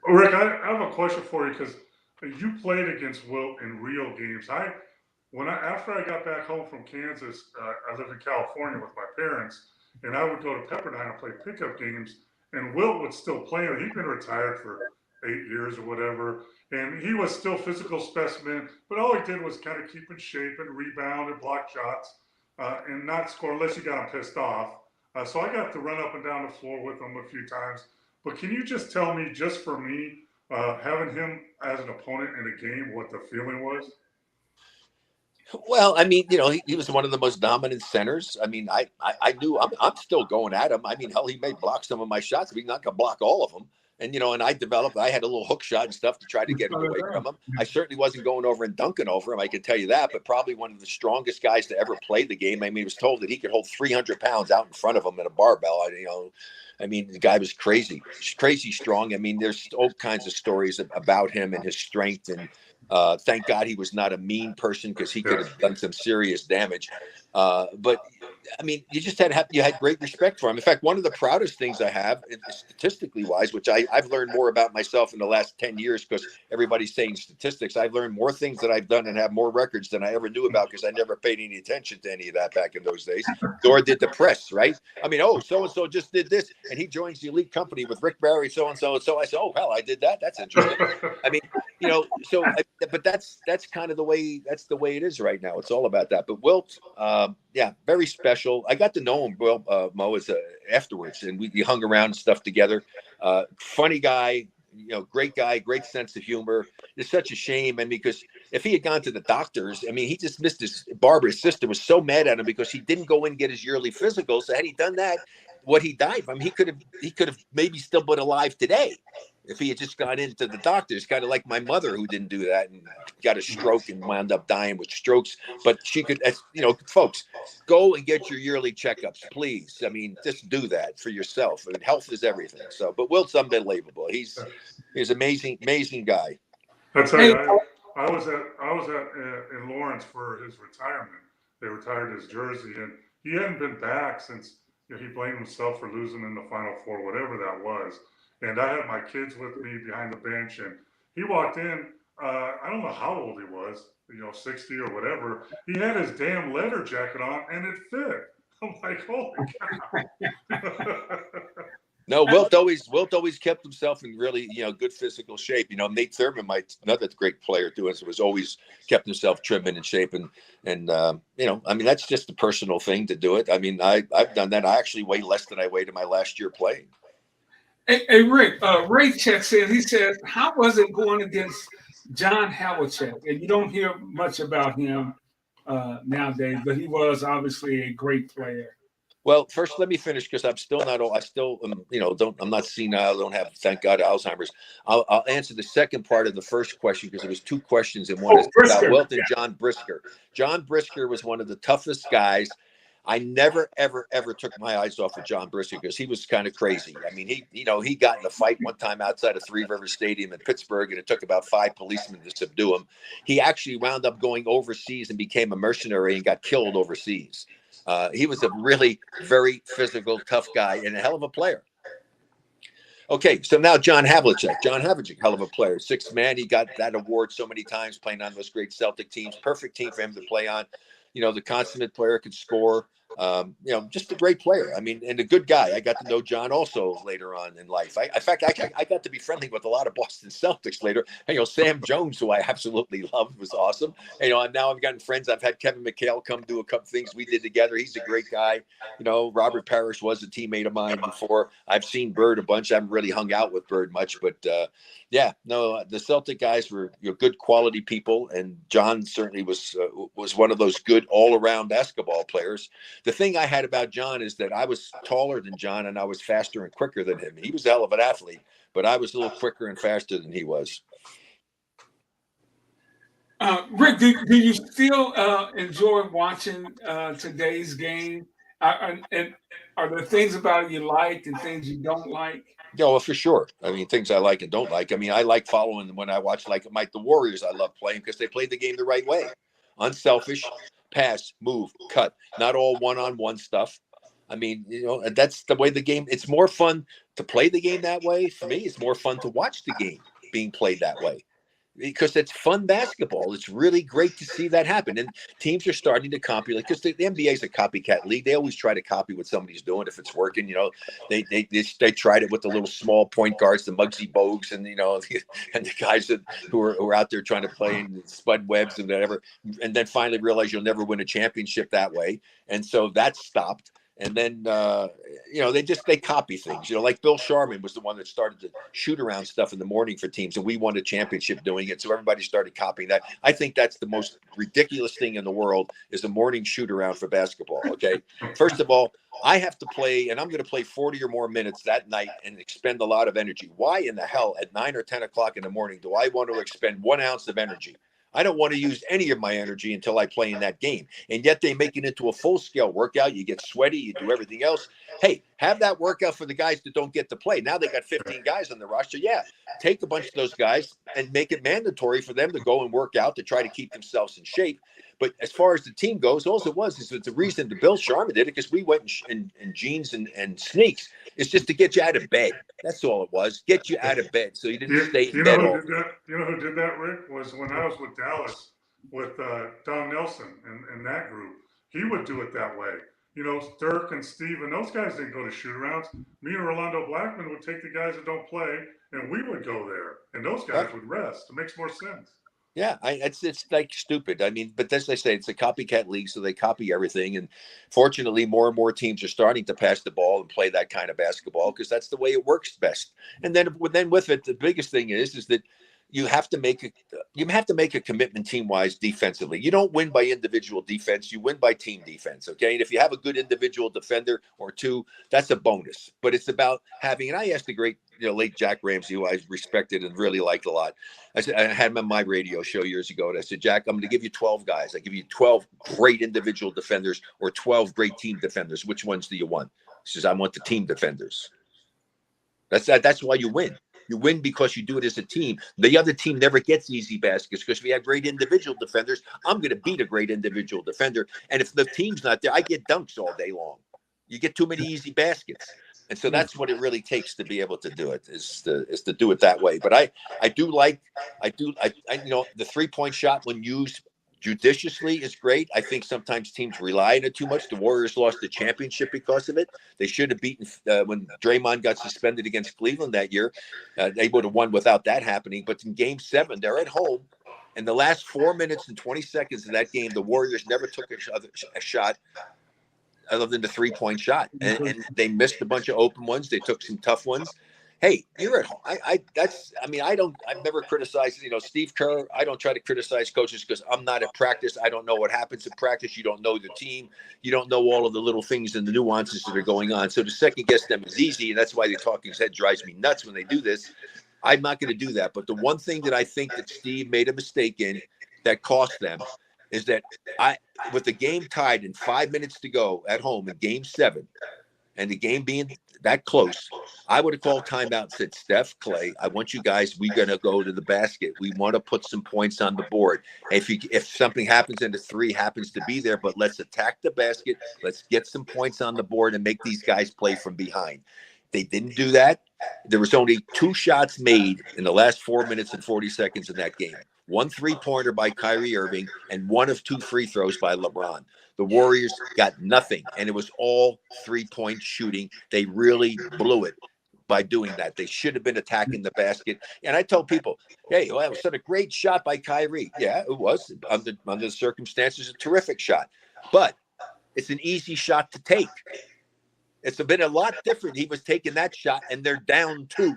I have a question for you because you played against Wilt in real games. After I got back home from Kansas, I lived in California with my parents, and I would go to Pepperdine and play pickup games. And Wilt would still play. He'd been retired for 8 years or whatever, and he was still physical specimen. But all he did was kind of keep in shape and rebound and block shots, and not score unless you got him pissed off. So I got to run up and down the floor with him a few times. But can you just tell me, just for me, having him as an opponent in a game, what the feeling was? Well, I mean, he was one of the most dominant centers. I mean, I knew I'm still going at him. I mean, hell, he may block some of my shots, but he's not gonna block all of them. And and I had a little hook shot and stuff to try to get away from him. I certainly wasn't going over and dunking over him, I can tell you that. But probably one of the strongest guys to ever play the game. I mean, he was told that he could hold 300 pounds out in front of him in a barbell. I mean, the guy was crazy strong. I mean, there's all kinds of stories about him and his strength. And thank God he was not a mean person because he could have done some serious damage. But I mean, you had great respect for him. In fact, one of the proudest things I have, statistically wise, which I've learned more about myself in the last 10 years because everybody's saying statistics. I've learned more things that I've done and have more records than I ever knew about because I never paid any attention to any of that back in those days. Nor did the press, right? I mean, so-and-so just did this and he joins the elite company with Rick Barry, so-and-so. And so I said, oh, hell, I did that. That's interesting. I mean, but that's kind of the way it is right now. It's all about that. But Wilt, very special. I got to know him, Mo, afterwards, and we hung around and stuff together. Funny guy, great guy, great sense of humor. It's such a shame, and because if he had gone to the doctors, I mean, he just missed his barber. His sister was so mad at him because he didn't go in and get his yearly physical. So had he done that, what he died from, he could have maybe still been alive today if he had just gone into the doctors, kind of like my mother who didn't do that and got a stroke and wound up dying with strokes. But she could, folks, go and get your yearly checkups, please. I mean, just do that for yourself. I mean, health is everything. So, but Wilt's unbelievable. He's amazing guy. That's right. I was in Lawrence for his retirement. They retired his jersey, and he hadn't been back since he blamed himself for losing in the Final Four, whatever that was. And I had my kids with me behind the bench, and he walked in. I don't know how old he was, 60 or whatever. He had his damn leather jacket on, and it fit. I'm like, holy cow. No, Wilt always kept himself in really, good physical shape. Nate Thurman, another great player too, was always kept himself trim and in shape. And I mean, that's just a personal thing to do it. I mean, I've done that. I actually weigh less than I weighed in my last year playing. Hey Rick, Ray checks in. He says, how was it going against John Havlicek? And you don't hear much about him nowadays, but he was obviously a great player. Well, first, let me finish because I'm still not. I still, I'm not senile. Don't have, thank God, Alzheimer's. I'll answer the second part of the first question because there was two questions in one. About Wilt and John Brisker. John Brisker was one of the toughest guys. I never, ever, ever took my eyes off of John Brisker because he was kind of crazy. I mean, he got in a fight one time outside of Three Rivers Stadium in Pittsburgh, and it took about 5 policemen to subdue him. He actually wound up going overseas and became a mercenary and got killed overseas. He was a really very physical, tough guy and a hell of a player. Okay, so now John Havlicek. John Havlicek, hell of a player. 6th man. He got that award so many times playing on those great Celtic teams. Perfect team for him to play on. The consummate player, could score. Just a great player. I mean, and a good guy. I got to know John also later on in life. In fact, I got to be friendly with a lot of Boston Celtics later. And, Sam Jones, who I absolutely loved, was awesome. And now I've gotten friends. I've had Kevin McHale come do a couple things we did together. He's a great guy. Robert Parrish was a teammate of mine before. I've seen Bird a bunch. I haven't really hung out with Bird much, but the Celtic guys were good quality people, and John certainly was one of those good all-around basketball players. the thing I had about John is that I was taller than John and I was faster and quicker than him. He was a hell of an athlete, but I was a little quicker and faster than he was. Rick, do you still enjoy watching today's game? And are there things about it you like and things you don't like? Yeah, well, for sure. I mean, things I like and don't like. I mean, I like following when I watch like the Warriors. I love playing because they played the game the right way. Unselfish, pass, move, cut. Not all one-on-one stuff. I mean, that's the way the game. It's more fun to play the game that way. For me, it's more fun to watch the game being played that way. Because it's fun basketball. It's really great to see that happen. And teams are starting to copy, like, because the NBA is a copycat league. They always try to copy what somebody's doing. If it's working, they tried it with the little small point guards, the Muggsy Bogues, and, and the guys who are out there trying to play in Spud Webbs and whatever. And then finally realize you'll never win a championship that way. And so that stopped. And then, they copy things, like Bill Sharman was the one that started the shoot around stuff in the morning for teams. And we won a championship doing it. So everybody started copying that. I think that's the most ridiculous thing in the world is a morning shoot around for basketball. Okay. First of all, I have to play, and I'm going to play 40 or more minutes that night and expend a lot of energy. Why in the hell at 9 or 10 o'clock in the morning do I want to expend 1 ounce of energy? I don't want to use any of my energy until I play in that game. And yet they make it into a full-scale workout. You get sweaty. You do everything else. Hey, have that workout for the guys that don't get to play. Now they got 15 guys on the roster. Yeah, take a bunch of those guys and make it mandatory for them to go and work out to try to keep themselves in shape. But as far as the team goes, all it was is the reason that Bill Sharman did it because we went in jeans and sneaks. It's just to get you out of bed. That's all it was. Get you out of bed so you didn't stay in bed all day. You know who did that, Rick? Was when I was with Dallas with Don Nelson and that group. He would do it that way. Dirk and Steve and those guys didn't go to shoot-arounds. Me and Rolando Blackman would take the guys that don't play, and we would go there. And those guys would rest. It makes more sense. Yeah, it's like stupid. I mean, but as I say, it's a copycat league, so they copy everything. And fortunately, more and more teams are starting to pass the ball and play that kind of basketball because that's the way it works best. And then with it, the biggest thing is that you have to make a commitment team-wise defensively. You don't win by individual defense. You win by team defense, okay? And if you have a good individual defender or two, that's a bonus. But it's about having – and I asked the great, late Jack Ramsey, who I respected and really liked a lot. I had him on my radio show years ago, and I said, Jack, I'm going to give you 12 guys. I give you 12 great individual defenders or 12 great team defenders. Which ones do you want? He says, I want the team defenders. That's why you win. You win because you do it as a team. The other team never gets easy baskets because we have great individual defenders. I'm going to beat a great individual defender. And if the team's not there, I get dunks all day long. You get too many easy baskets. And so that's what it really takes to be able to do it is to do it that way. But I the 3-point shot when used judiciously is great. I think sometimes teams rely on it too much. The Warriors lost the championship because of it. They should have beaten when Draymond got suspended against Cleveland that year. They would have won without that happening. But in Game 7, they're at home. In the last 4 minutes and 20 seconds of that game, the Warriors never took a shot other than the 3-point shot. And they missed a bunch of open ones. They took some tough ones. Hey, you're at home. I've never criticized, Steve Kerr. I don't try to criticize coaches because I'm not at practice. I don't know what happens at practice. You don't know the team. You don't know all of the little things and the nuances that are going on. So to second guess them is easy. And that's why the talking head drives me nuts when they do this. I'm not going to do that. But the one thing that I think that Steve made a mistake in that cost them is that with the game tied and 5 minutes to go at home in Game 7 and the game being that close, I would have called timeout and said, Steph, Clay, I want you guys, we're going to go to the basket. We want to put some points on the board. If something happens and the 3 happens to be there, but let's attack the basket. Let's get some points on the board and make these guys play from behind. They didn't do that. There was only 2 shots made in the last 4 minutes and 40 seconds in that game. 1 3-pointer by Kyrie Irving and 1 of 2 free throws by LeBron. The Warriors got nothing, and it was all 3-point shooting. They really blew it by doing that. They should have been attacking the basket. And I told people, hey, well, it was such a great shot by Kyrie. Yeah, it was. Under the circumstances, a terrific shot. But it's an easy shot to take. It's been a lot different. He was taking that shot, and they're down 2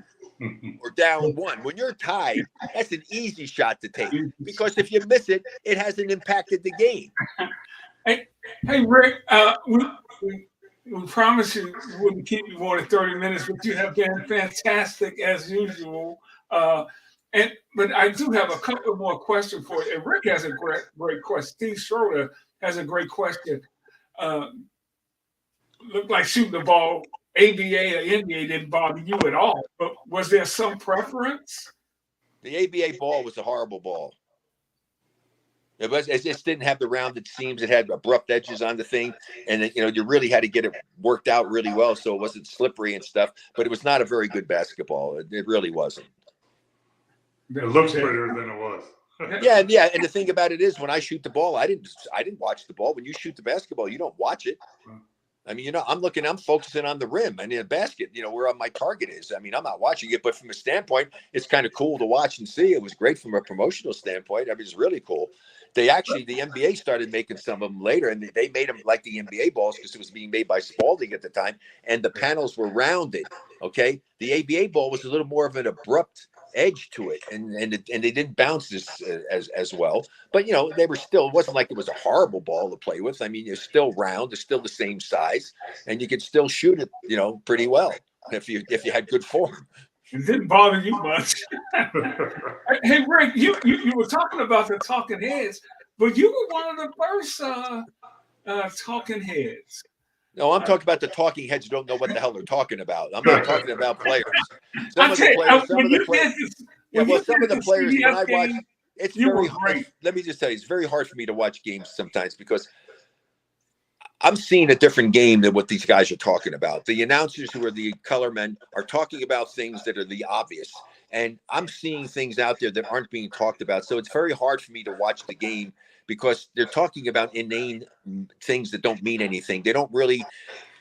or down 1. When you're tied, that's an easy shot to take because if you miss it, it hasn't impacted the game. Hey, Rick, we promised you we wouldn't keep you more than 30 minutes, but you have been fantastic as usual. But I do have a couple more questions for you. And Rick has a great question. Steve Schroeder has a great question. Looked like shooting the ball, ABA or NBA didn't bother you at all. But was there some preference? The ABA ball was a horrible ball. It just didn't have the rounded seams. It had abrupt edges on the thing, and you really had to get it worked out really well so it wasn't slippery and stuff. But it was not a very good basketball. It really wasn't. It looks prettier than it was. Yeah. And the thing about it is, when I shoot the ball, I didn't watch the ball. When you shoot the basketball, you don't watch it. I mean, I'm focusing on the rim and the basket, where my target is. I mean, I'm not watching it, but from a standpoint, it's kind of cool to watch and see. It was great from a promotional standpoint. I mean, it's really cool. The NBA started making some of them later, and they made them like the NBA balls because it was being made by Spalding at the time, and the panels were rounded. Okay, the ABA ball was a little more of an abrupt edge to it, and they didn't bounce as well. But they were still. It wasn't like it was a horrible ball to play with. I mean, you're still round. It's still the same size, and you could still shoot it. Pretty well if you had good form. It didn't bother you much. Hey, Rick, you were talking about the talking heads, but you were one of the first talking heads. No, I'm talking about the talking heads who don't know what the hell they're talking about. I'm not talking about players. Some of the players, when I watch, it's very hard. Let me just tell you, it's very hard for me to watch games sometimes because I'm seeing a different game than what these guys are talking about. The announcers who are the color men are talking about things that are the obvious. And I'm seeing things out there that aren't being talked about. So it's very hard for me to watch the game because they're talking about inane things that don't mean anything. They don't really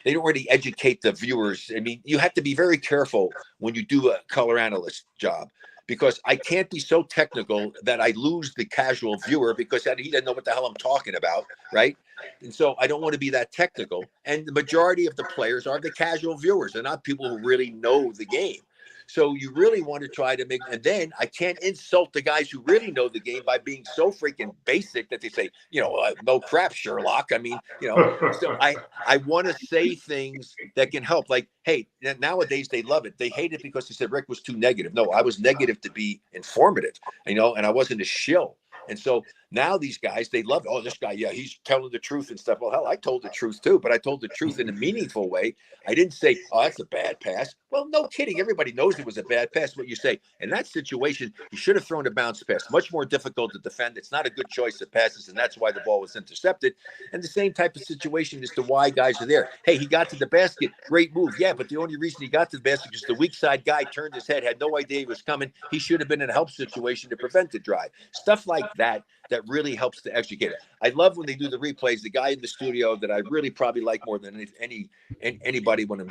educate the viewers. I mean, you have to be very careful when you do a color analyst job, because I can't be so technical that I lose the casual viewer because he doesn't know what the hell I'm talking about, right? And so I don't want to be that technical. And the majority of the players are the casual viewers. They're not people who really know the game. So you really want to try to make, and then I can't insult the guys who really know the game by being so freaking basic that they say, no crap, Sherlock. I mean, so I want to say things that can help. Like, hey, nowadays they love it. They hate it because they said Rick was too negative. No, I was negative to be informative, and I wasn't a shill. And so now these guys, they love it. Oh, this guy, yeah, he's telling the truth and stuff. Well, hell, I told the truth too, but I told the truth in a meaningful way. I didn't say, oh, that's a bad pass. Well, no kidding. Everybody knows it was a bad pass. What you say in that situation, you should have thrown a bounce pass. Much more difficult to defend. It's not a good choice of passes, and that's why the ball was intercepted. And the same type of situation as to why guys are there. Hey, he got to the basket. Great move. Yeah, but the only reason he got to the basket is the weak side guy turned his head, had no idea he was coming. He should have been in a help situation to prevent the drive. Stuff like that really helps to educate it. I love when they do the replays. The guy in the studio that I really probably like more than anybody when I'm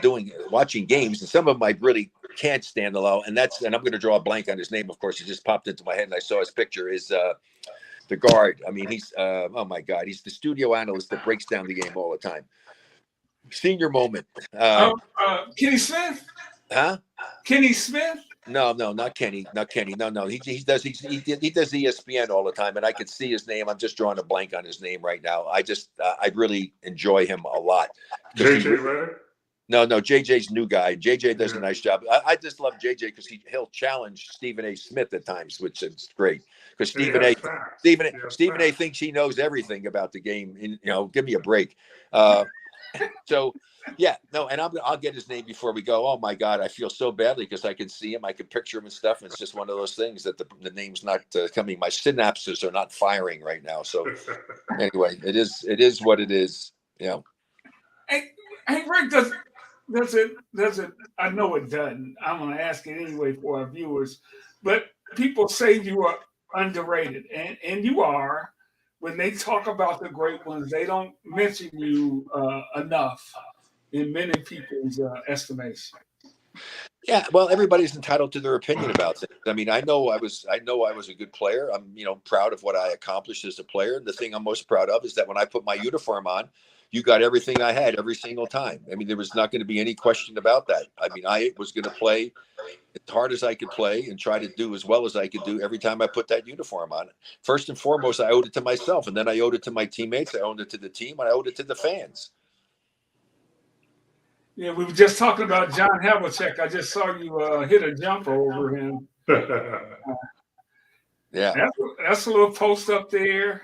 watching games, and some of them I really can't stand alone. And I'm going to draw a blank on his name. Of course, he just popped into my head, and I saw his picture. Is the guard? I mean, he's oh my God, he's the studio analyst that breaks down the game all the time. Senior moment. Kenny Smith. Huh? Kenny Smith. No, not Kenny. Not Kenny. No. He does ESPN all the time, and I could see his name. I'm just drawing a blank on his name right now. I really enjoy him a lot. JJ Redick? No, JJ's new guy. JJ does a nice job. I just love JJ because he'll challenge Stephen A. Smith at times, which is great. Because Stephen A. thinks he knows everything about the game. Give me a break. So. Yeah, no, and I'll get his name before we go. Oh my God, I feel so badly because I can see him, I can picture him and stuff. And it's just one of those things that the name's not coming. My synapses are not firing right now. So anyway, it is what it is. Yeah. Hey, Rick, does it? I know it doesn't. I'm going to ask it anyway for our viewers, but people say you are underrated, and you are. When they talk about the great ones, they don't mention you enough in many people's estimation. Yeah, well, everybody's entitled to their opinion about things. I mean, I know I was a good player. I'm, proud of what I accomplished as a player. And the thing I'm most proud of is that when I put my uniform on, you got everything I had every single time. I mean, there was not going to be any question about that. I mean, I was going to play as hard as I could play and try to do as well as I could do every time I put that uniform on. First and foremost, I owed it to myself, and then I owed it to my teammates. I owed it to the team, and I owed it to the fans. Yeah, we were just talking about John Havlicek. I just saw you hit a jumper over him. Yeah. That's a little post up there.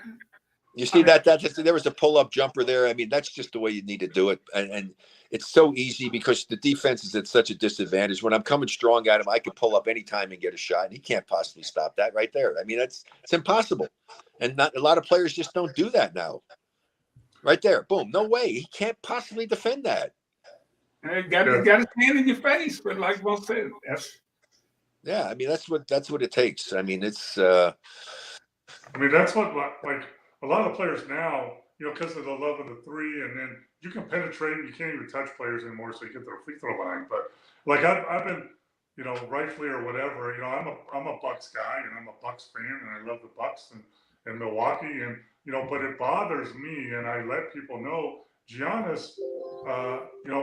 You see that there was a pull-up jumper there. I mean, that's just the way you need to do it. And it's so easy because the defense is at such a disadvantage. When I'm coming strong at him, I can pull up anytime and get a shot, and he can't possibly stop that right there. I mean, it's impossible. And not a lot of players just don't do that now. Right there. Boom. No way. He can't possibly defend that. And got his hand in your face, but like most said, yeah, I mean that's what it takes. I mean it's I mean that's what like a lot of players now, because of the love of the three, and then you can penetrate, you can't even touch players anymore, so you get to the free throw line. But like I've been, rightfully or whatever, I'm a Bucks guy and I'm a Bucks fan and I love the Bucks and Milwaukee, and but it bothers me, and I let people know Giannis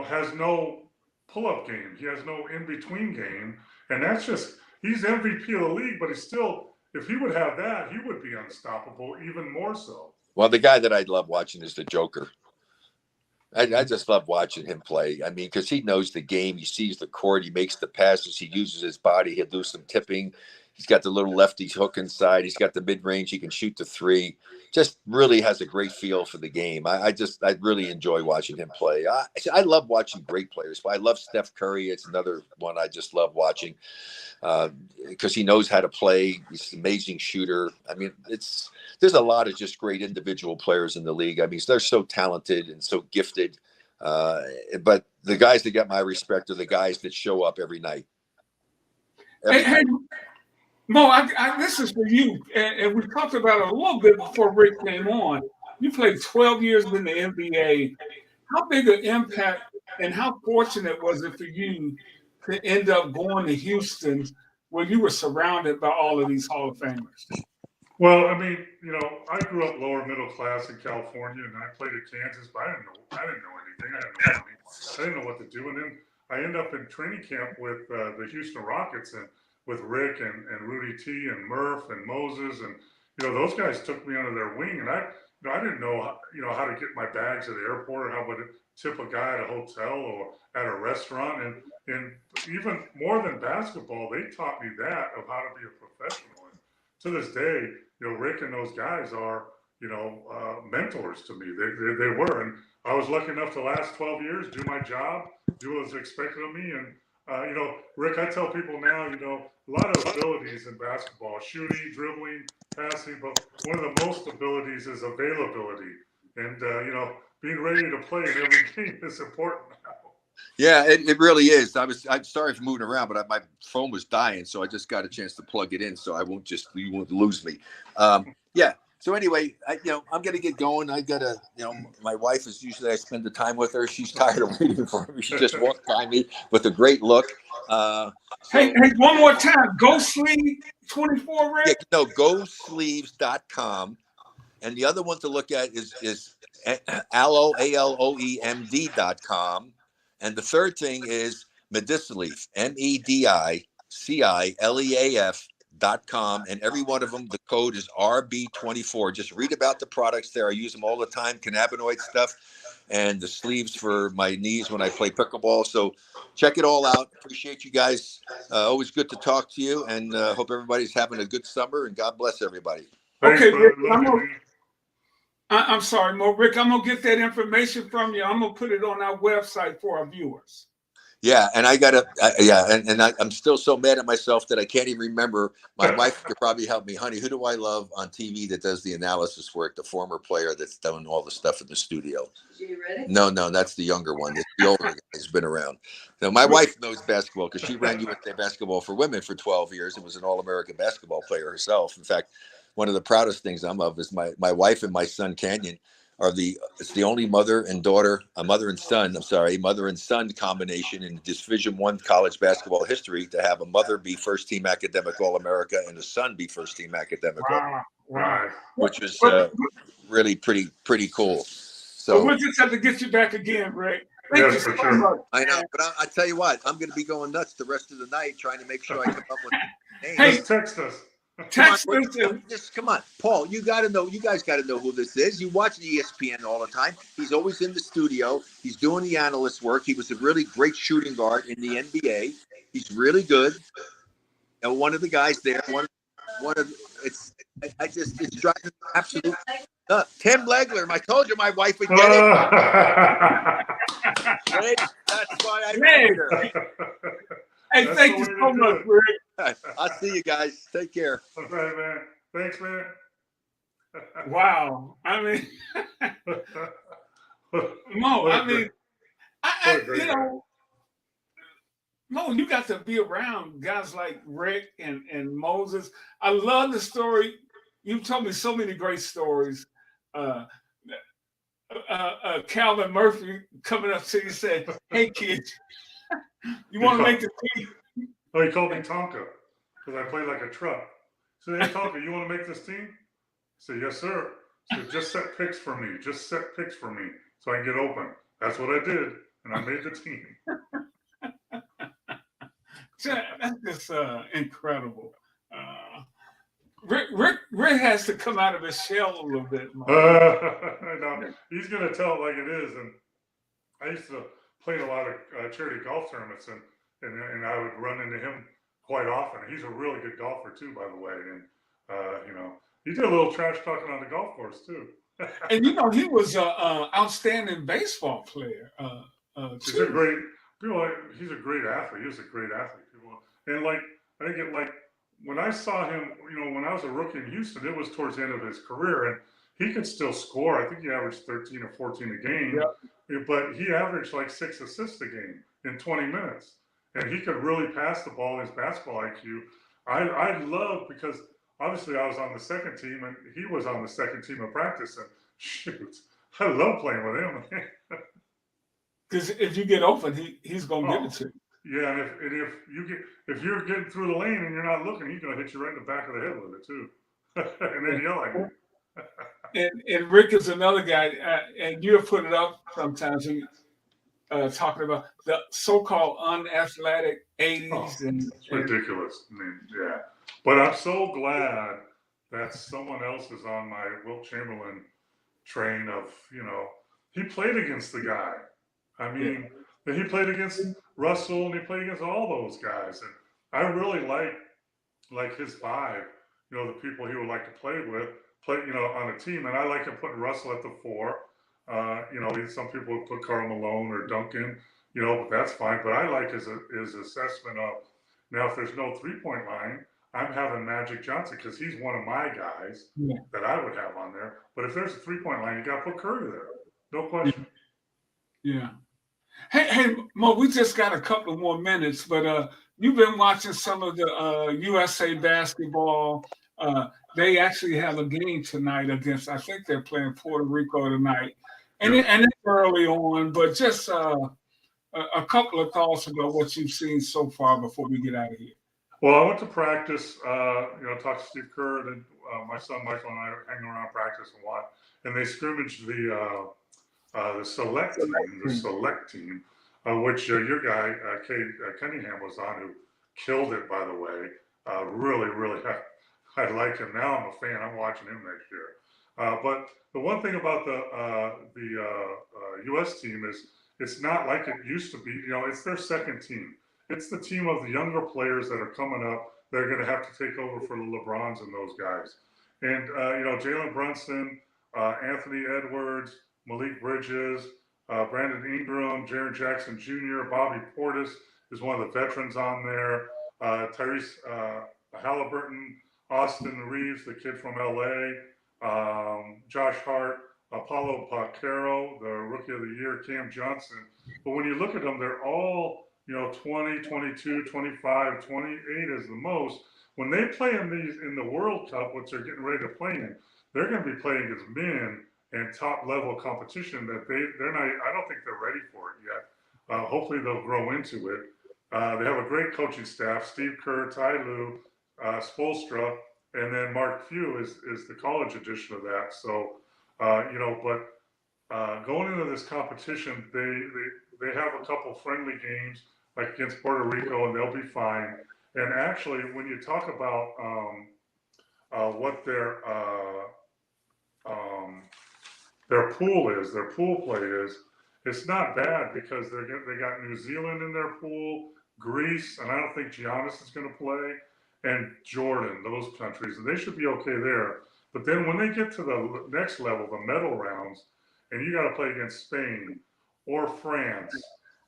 has no pull-up game. He has no in-between game. And that's just, he's MVP of the league, but he's still, if he would have that, he would be unstoppable, even more so. Well, the guy that I love watching is the Joker. I just love watching him play. I mean, because he knows the game. He sees the court. He makes the passes. He uses his body. He'll do some tipping. He's got the little lefty hook inside. He's got the mid-range. He can shoot the three. Just really has a great feel for the game. I really enjoy watching him play. I love watching great players. I love Steph Curry. It's another one I just love watching because he knows how to play. He's an amazing shooter. I mean, there's a lot of just great individual players in the league. I mean, they're so talented and so gifted. But the guys that get my respect are the guys that show up every night. Hey, Mo, this is for you, and we talked about it a little bit before Rick came on. You played 12 years in the NBA. How big an impact and how fortunate was it for you to end up going to Houston where you were surrounded by all of these Hall of Famers? Well, I mean, I grew up lower middle class in California, and I played at Kansas, but I didn't know anything. I had no money. I didn't know what to do. And then I ended up in training camp with the Houston Rockets and with Rick and Rudy T and Murph and Moses, and those guys took me under their wing, and I didn't know how to get my bags at the airport or how to tip a guy at a hotel or at a restaurant, and even more than basketball, they taught me that of how to be a professional. And to this day, Rick and those guys are mentors to me. They were, and I was lucky enough to last 12 years, do my job, do what was expected of me, and Rick, I tell people now, a lot of abilities in basketball, shooting, dribbling, passing, but one of the most abilities is availability. And, being ready to play in every game is important now. Yeah, it really is. I'm sorry for moving around, but my phone was dying, so I just got a chance to plug it in, so you won't lose me. Yeah. So anyway, I'm gonna get going. I gotta, my wife is usually I spend the time with her. She's tired of waiting for me. She just walked by me with a great look. Hey, one more time. Go Sleeve 24, Rick. Yeah, GoSleeves.com, and the other one to look at is ALOEMD.com, and the third thing is Medicilleaf, MEDICILEAF.com, and every one of them, the code is RB24. Just read about the products there. I use them all the time, cannabinoid stuff, and the sleeves for my knees when I play pickleball. So check it all out. Appreciate you guys. Always good to talk to you, and hope everybody's having a good summer, and God bless everybody. Okay, Rick, I'm sorry, Mo. Rick, I'm going to get that information from you. I'm going to put it on our website for our viewers. Yeah, and I'm still so mad at myself that I can't even remember. My wife could probably help me. Honey, who do I love on TV that does the analysis work? The former player that's done all the stuff in the studio. You ready? No, that's the younger one. It's the older guy who's been around. So my wife knows basketball because she ran USA basketball for women for 12 years and was an All-American basketball player herself. In fact, one of the proudest things I'm of is my wife and my son Canyon it's the only mother and son combination in Division I college basketball history to have a mother be first team academic All-America and a son be first team academic All, Wow. which was But really pretty cool. so So we'll just have to get you back again, Rick. Thank Yes, you for so sure. much. I know, but I tell you what, I'm going to be going nuts the rest of the night trying to make sure I come up with names. Hey, Just text us. text Come on, us. And just come on, Paul. You guys got to know who this is. You watch ESPN all the time. He's always in the studio. He's doing the analyst work. He was a really great shooting guard in the NBA. He's really good. And one of the guys there, it's driving me absolutely nuts. Tim Legler. I told you my wife would get it. Right? That's why I married her. hey, That's thank the you way to so do much, it. Rick. I'll see you guys. Take care. All right, man. Thanks, man. Wow. I mean, Mo, What a I mean, great- what a I great you know, Mo, you got to be around guys like Rick and Moses. I love the story. You told me so many great stories. Calvin Murphy coming up to you and said, "Hey, kids, you want to make the team?" Oh, he called me Tonka because I play like a truck. So, hey, Tonka, you want to make this team? I said, yes, sir. So just set picks for me. Just set picks for me so I can get open. That's what I did, and I made the team. That's just incredible. Rick has to come out of his shell a little bit. Mo. No, he's going to tell it like it is. And I used to play in a lot of charity golf tournaments, and I would run into him quite often. He's a really good golfer too, by the way. And he did a little trash talking on the golf course too. And he was an outstanding baseball player. He's a great athlete. He was a great athlete. And I think when I saw him, when I was a rookie in Houston, it was towards the end of his career, and he could still score. I think he averaged 13 or 14 a game, but he averaged like 6 assists a game in 20 minutes. And he could really pass the ball, his basketball IQ. I love, because obviously I was on the second team and he was on the second team of practice, and shoot, I love playing with him. Because if you get open, he's gonna give it to you. Yeah, and if you're getting through the lane and you're not looking, he's gonna hit you right in the back of the head with it too, and then yell at you. And Rick is another guy, and you have put it up sometimes. Talking about the so-called unathletic 80s, It's ridiculous. I mean, yeah, but I'm so glad that someone else is on my Wilt Chamberlain train of, he played against the guy. I mean, he played against Russell and he played against all those guys, and I really like his vibe. The people he would like to play with, on a team, and I like him putting Russell at the 4. Some people would put Karl Malone or Duncan, but that's fine. But I like his assessment of, now if there's no 3-point line, I'm having Magic Johnson because he's one of my guys that I would have on there. But if there's a 3-point line, you got to put Curry there, no question. Yeah. Hey, Mo, we just got a couple more minutes, but you've been watching some of the USA basketball. They actually have a game tonight against, I think they're playing Puerto Rico tonight. And it's early on, but just a couple of thoughts about what you've seen so far before we get out of here. Well, I went to practice, talked to Steve Kerr, and my son Michael and I were hanging around practice and watch. And they scrimmaged the select team, which your guy, Cade Cunningham, was on, who killed it, by the way. Really, really, I like him. Now I'm a fan. I'm watching him next year. But the one thing about the U.S. team is it's not like it used to be. It's their second team. It's the team of the younger players that are coming up. They're going to have to take over for the LeBrons and those guys. And, Jalen Brunson, Anthony Edwards, Malik Bridges, Brandon Ingram, Jaren Jackson Jr., Bobby Portis is one of the veterans on there. Tyrese Halliburton, Austin Reeves, the kid from L.A., Josh Hart, Apollo Pacaro, the Rookie of the Year, Cam Johnson. But when you look at them, they're all, 20, 22, 25, 28 is the most. When they play in the World Cup, which they're getting ready to play in, they're going to be playing against men and top level competition that they're not. I don't think they're ready for it yet. Hopefully they'll grow into it. They have a great coaching staff: Steve Kerr, Ty Lue, Spoelstra, and then Mark Few is the college edition of that. So going into this competition, they have a couple friendly games like against Puerto Rico, and they'll be fine. And actually, when you talk about what their pool is, their pool play is, it's not bad because they got New Zealand in their pool, Greece, and I don't think Giannis is going to play, and Jordan, those countries, and they should be okay there. But then when they get to the next level, the medal rounds, and you got to play against Spain or France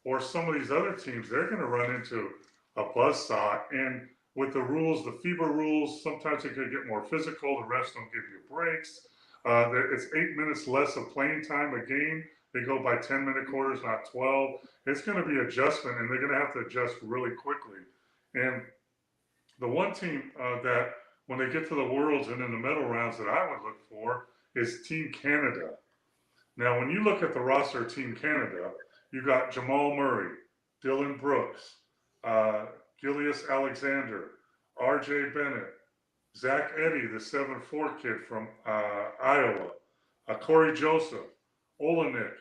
or some of these other teams, they're going to run into a buzzsaw. And with the rules, the FIBA rules, sometimes it could get more physical. The refs don't give you breaks. It's 8 minutes less of playing time a game. They go by 10-minute quarters, not 12. It's going to be adjustment, and they're going to have to adjust really quickly. And the one team that when they get to the Worlds and in the medal rounds that I would look for is Team Canada. Now, when you look at the roster of Team Canada, you got Jamal Murray, Dylan Brooks, Gilius Alexander, R.J. Bennett, Zach Edey, the 7'4" kid from Iowa, Corey Joseph, Olenek,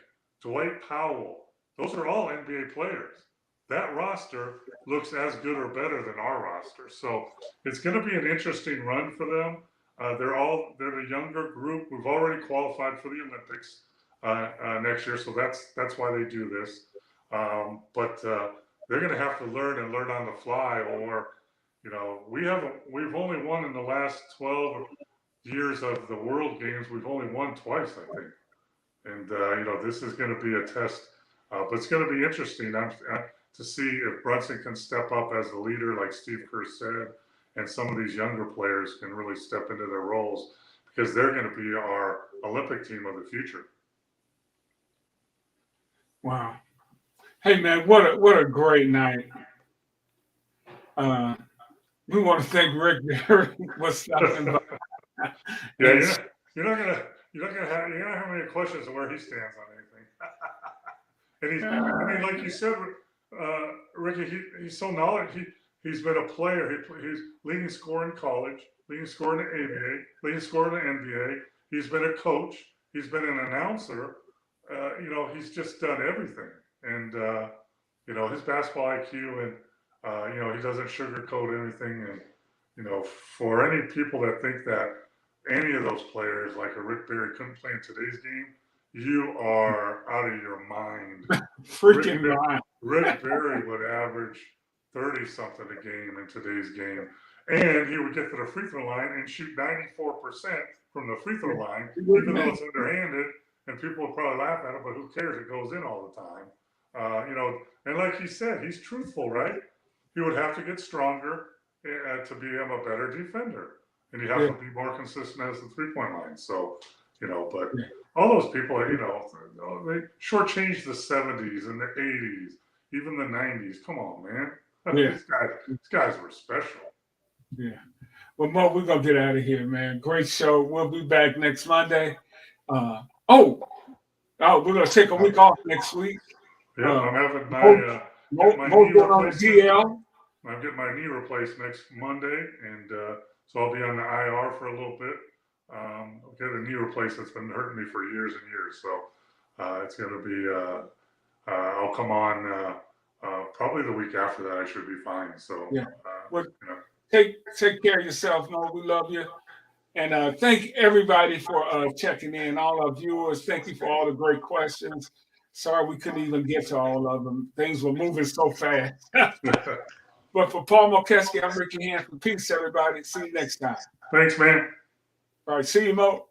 Dwight Powell. Those are all NBA players. That roster looks as good or better than our roster. So it's going to be an interesting run for them. They're the younger group. We've already qualified for the Olympics next year, so that's why they do this. But they're going to have to learn on the fly, or we've only won in the last 12 years of the World Games. We've only won twice, I think. And this is going to be a test, but it's going to be interesting to see if Brunson can step up as a leader, like Steve Kerr said, and some of these younger players can really step into their roles, because they're going to be our Olympic team of the future. Wow. Hey man, what a great night. We want to thank Rick for stopping by. Yeah, you're not gonna have any questions of where he stands on anything. And like you said, Ricky, he's so knowledgeable. He's been a player. He's leading scorer in college, leading scorer in the ABA, leading scorer in the NBA. He's been a coach. He's been an announcer. He's just done everything. And his basketball IQ, and he doesn't sugarcoat anything. And for any people that think that any of those players, like a Rick Barry, couldn't play in today's game, you are out of your mind. Freaking mind. Rick Barry would average 30-something a game in today's game. And he would get to the free throw line and shoot 94% from the free throw line, even though it's underhanded, and people will probably laugh at it, but who cares? It goes in all the time. And like he said, he's truthful, right? He would have to get stronger to become a better defender. And you have to be more consistent as the three-point line. So, but all those people, they shortchanged the 70s and the 80s, even the 90s. Come on, man. Yeah. These guys were special. Yeah. Well, Mo, we're going to get out of here, man. Great show. We'll be back next Monday. We're going to take a week off next week. Yeah, I'm having my knee replaced. I'm getting my knee replaced next Monday, and so I'll be on the IR for a little bit. I'll get a knee replaced that's been hurting me for years and years. So it's going to be, I'll come on probably the week after that. I should be fine. So, take care of yourself, Mo. We love you. And thank everybody for checking in, all our viewers. Thank you for all the great questions. Sorry we couldn't even get to all of them. Things were moving so fast. But for Paul Mokeski, I'm Rickey Hampton. Peace, everybody. See you next time. Thanks, man. All right. See you, Mo.